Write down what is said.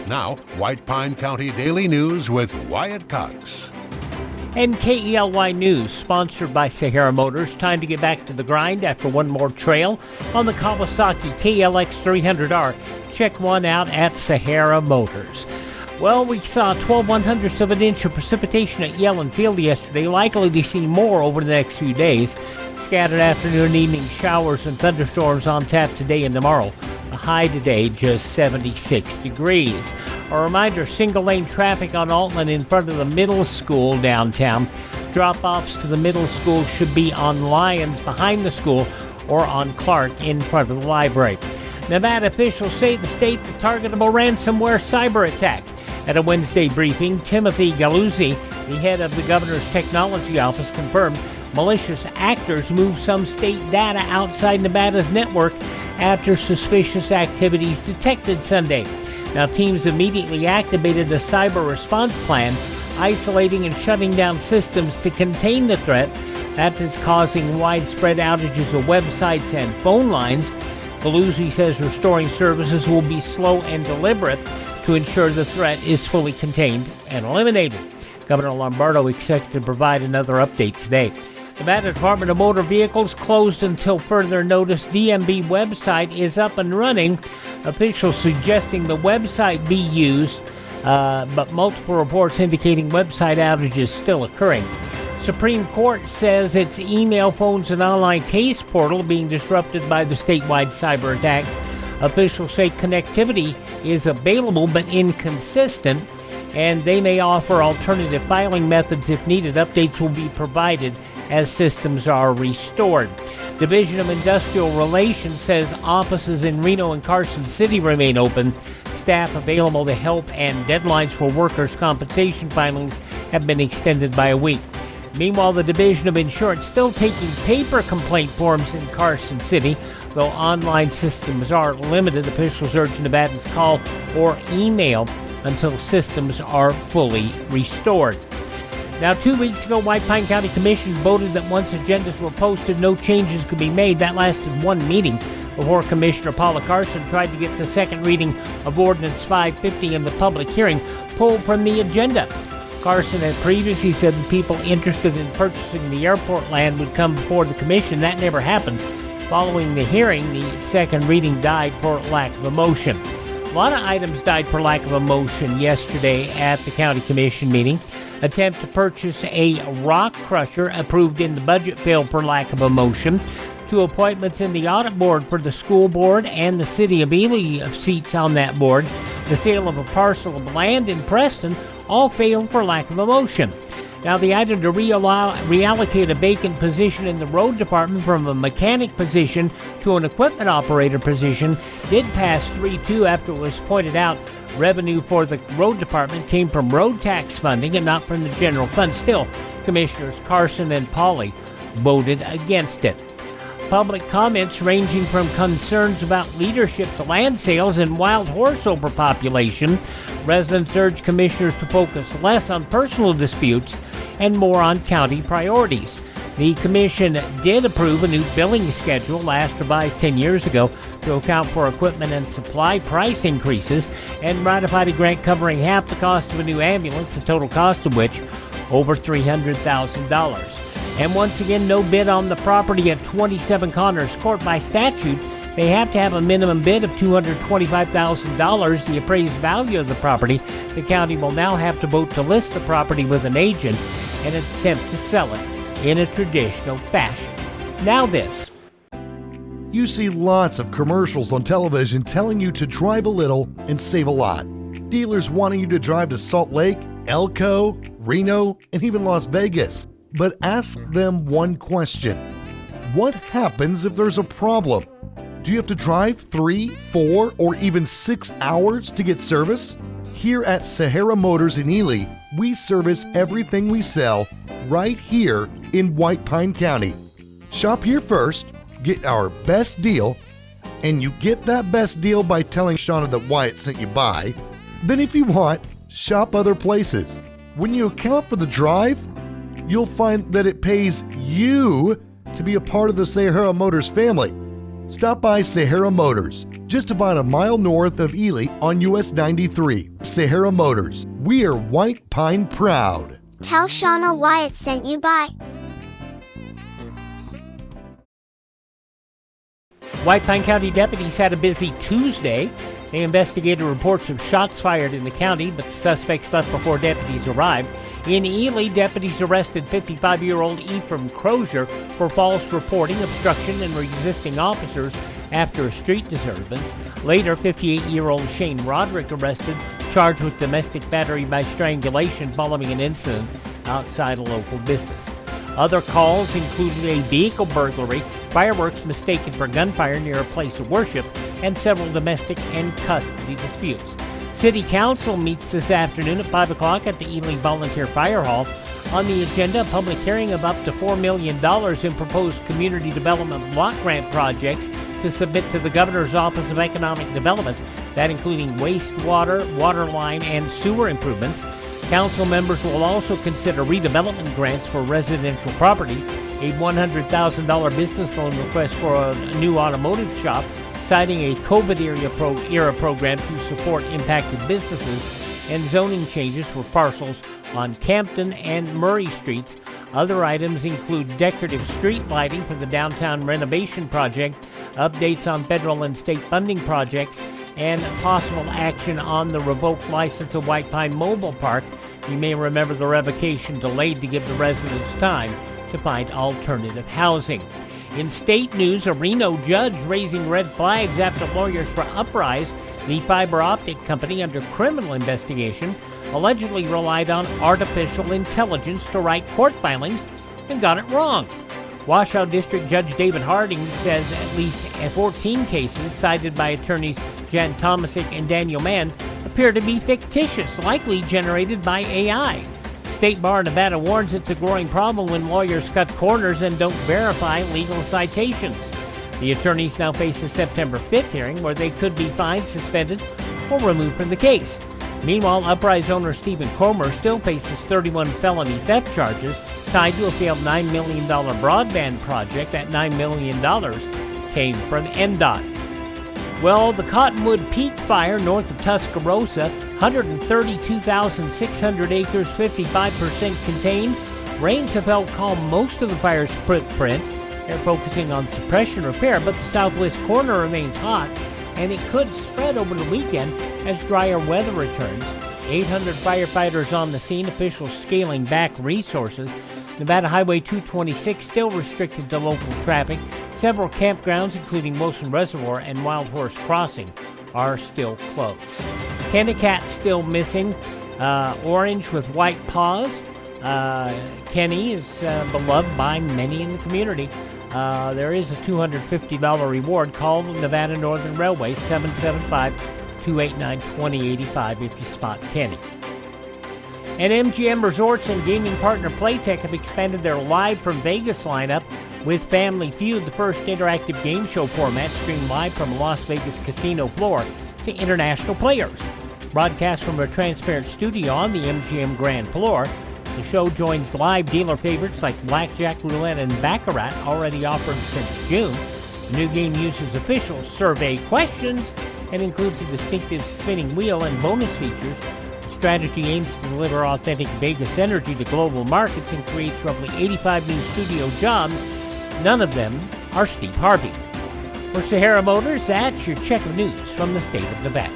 Now, White Pine County Daily News with Wyatt Cox. And KELY News, sponsored by Sahara Motors. Time to get back to the grind after one more trail on the Kawasaki KLX 300R. Check one out at Sahara Motors. Well, we saw 12/100ths of an inch of precipitation at Yellen Field yesterday. Likely to see more over the next few days. Scattered afternoon and evening showers and thunderstorms on tap today and tomorrow. The high today just 76 degrees. A reminder, single-lane traffic on Altland in front of the middle school downtown. Drop-offs to the middle school should be on Lyons behind the school or on Clark in front of the library. Nevada officials say the state the target of a ransomware cyber attack. At a Wednesday briefing, Timothy Galuzzi, the head of the governor's technology office, confirmed malicious actors moved some state data outside Nevada's network after suspicious activities detected Sunday. Now, teams immediately activated a cyber response plan, isolating and shutting down systems to contain the threat. That is causing widespread outages of websites and phone lines. Galuzzi says restoring services will be slow and deliberate to ensure the threat is fully contained and eliminated. Governor Lombardo expected to provide another update today. The Nevada Department of Motor Vehicles closed until further notice. DMV website is up and running. Officials suggesting the website be used, but multiple reports indicating website outages still occurring. Supreme Court says its email, phones, and online case portal being disrupted by the statewide cyber attack. Officials say connectivity is available but inconsistent, and they may offer alternative filing methods if needed. Updates will be provided as systems are restored. Division of Industrial Relations says offices in Reno and Carson City remain open. Staff available to help, and deadlines for workers' compensation filings have been extended by a week. Meanwhile, the Division of Insurance still taking paper complaint forms in Carson City, though online systems are limited. Officials urge Nevadans call or email until systems are fully restored. Now, 2 weeks ago, White Pine County Commission voted that once agendas were posted, no changes could be made. That lasted one meeting before Commissioner Paula Carson tried to get the second reading of Ordinance 550 in the public hearing pulled from the agenda. Carson had previously said that people interested in purchasing the airport land would come before the commission. That never happened. Following the hearing, the second reading died for lack of a motion. A lot of items died for lack of a motion yesterday at the county commission meeting. Attempt to purchase a rock crusher approved in the budget failed for lack of a motion. 2 appointments in the audit board for the school board and the city of Ely seats on that board. The sale of a parcel of land in Preston all failed for lack of a motion. Now, the item to reallocate a vacant position in the road department from a mechanic position to an equipment operator position did pass 3-2 after it was pointed out revenue for the road department came from road tax funding and not from the general fund. Still, Commissioners Carson and Pauley voted against it. Public comments ranging from concerns about leadership to land sales and wild horse overpopulation. Residents urge commissioners to focus less on personal disputes and more on county priorities. The commission did approve a new billing schedule, last revised 10 years ago, to account for equipment and supply price increases, and ratified a grant covering half the cost of a new ambulance, the total cost of which over $300,000. And once again, no bid on the property at 27 Connors Court. By statute, they have to have a minimum bid of $225,000, the appraised value of the property. The county will now have to vote to list the property with an agent and attempt to sell it in a traditional fashion. Now this. You see lots of commercials on television telling you to drive a little and save a lot. Dealers wanting you to drive to Salt Lake, Elko, Reno, and even Las Vegas. But ask them one question. What happens if there's a problem? Do you have to drive 3, 4, or even 6 hours to get service? Here at Sahara Motors in Ely, we service everything we sell right here in White Pine County. Shop here first, get our best deal, and you get that best deal by telling Shauna that Wyatt sent you by. Then if you want, shop other places. When you account for the drive, you'll find that it pays you to be a part of the Sahara Motors family. Stop by Sahara Motors, just about a mile north of Ely on US 93. Sahara Motors, we are White Pine proud. Tell Shauna Wyatt sent you by. White Pine County deputies had a busy Tuesday. They investigated reports of shots fired in the county, but the suspects left before deputies arrived. In Ely, deputies arrested 55-year-old Ephraim Crozier for false reporting, obstruction, and resisting officers after a street disturbance. Later, 58-year-old Shane Roderick arrested, charged with domestic battery by strangulation following an incident outside a local business. Other calls included a vehicle burglary, fireworks mistaken for gunfire near a place of worship, and several domestic and custody disputes. City Council meets this afternoon at 5 o'clock at the Ely Volunteer Fire Hall. On the agenda, a public hearing of up to $4 million in proposed community development block grant projects to submit to the Governor's Office of Economic Development, that including wastewater, water line, and sewer improvements. Council members will also consider redevelopment grants for residential properties, a $100,000 business loan request for a new automotive shop, citing a COVID-era program to support impacted businesses, and zoning changes for parcels on Campton and Murray Streets. Other items include decorative street lighting for the downtown renovation project, updates on federal and state funding projects, and possible action on the revoked license of White Pine Mobile Park. You may remember the revocation delayed to give the residents time to find alternative housing. In state news, a Reno judge raising red flags after lawyers for Uprise, the fiber optic company under criminal investigation, allegedly relied on artificial intelligence to write court filings and got it wrong. Washoe District Judge David Harding says at least 14 cases cited by attorneys Jan Tomasic and Daniel Mann appear to be fictitious, likely generated by AI. State Bar Nevada warns it's a growing problem when lawyers cut corners and don't verify legal citations. The attorneys now face a September 5th hearing where they could be fined, suspended, or removed from the case. Meanwhile, Uprise owner Stephen Comer still faces 31 felony theft charges tied to a failed $9 million broadband project. That $9 million came from NDOT. Well, the Cottonwood Peak Fire north of Tuscaloosa, 132,600 acres, 55% contained. Rains have helped calm most of the fire's footprint. They're focusing on suppression repair, but the southwest corner remains hot, and it could spread over the weekend as drier weather returns. 800 firefighters on the scene, officials scaling back resources. Nevada Highway 226 still restricted to local traffic. Several campgrounds, including Wilson Reservoir and Wild Horse Crossing, are still closed. Kennecat still missing. Orange with white paws. Kenny is beloved by many in the community. There is a $250 reward. Call the Nevada Northern Railway 775-289-2085 if you spot Kenny. And MGM Resorts and gaming partner Playtech have expanded their Live from Vegas lineup with Family Feud, the first interactive game show format streamed live from a Las Vegas casino floor to international players. Broadcast from a transparent studio on the MGM Grand floor, the show joins live dealer favorites like Blackjack, Roulette, and Baccarat, already offered since June. The new game uses official survey questions and includes a distinctive spinning wheel and bonus features. The strategy aims to deliver authentic Vegas energy to global markets and creates roughly 85 new studio jobs. None of them are Steve Harvey. For Sahara Motors, that's your check of news from the state of Nevada.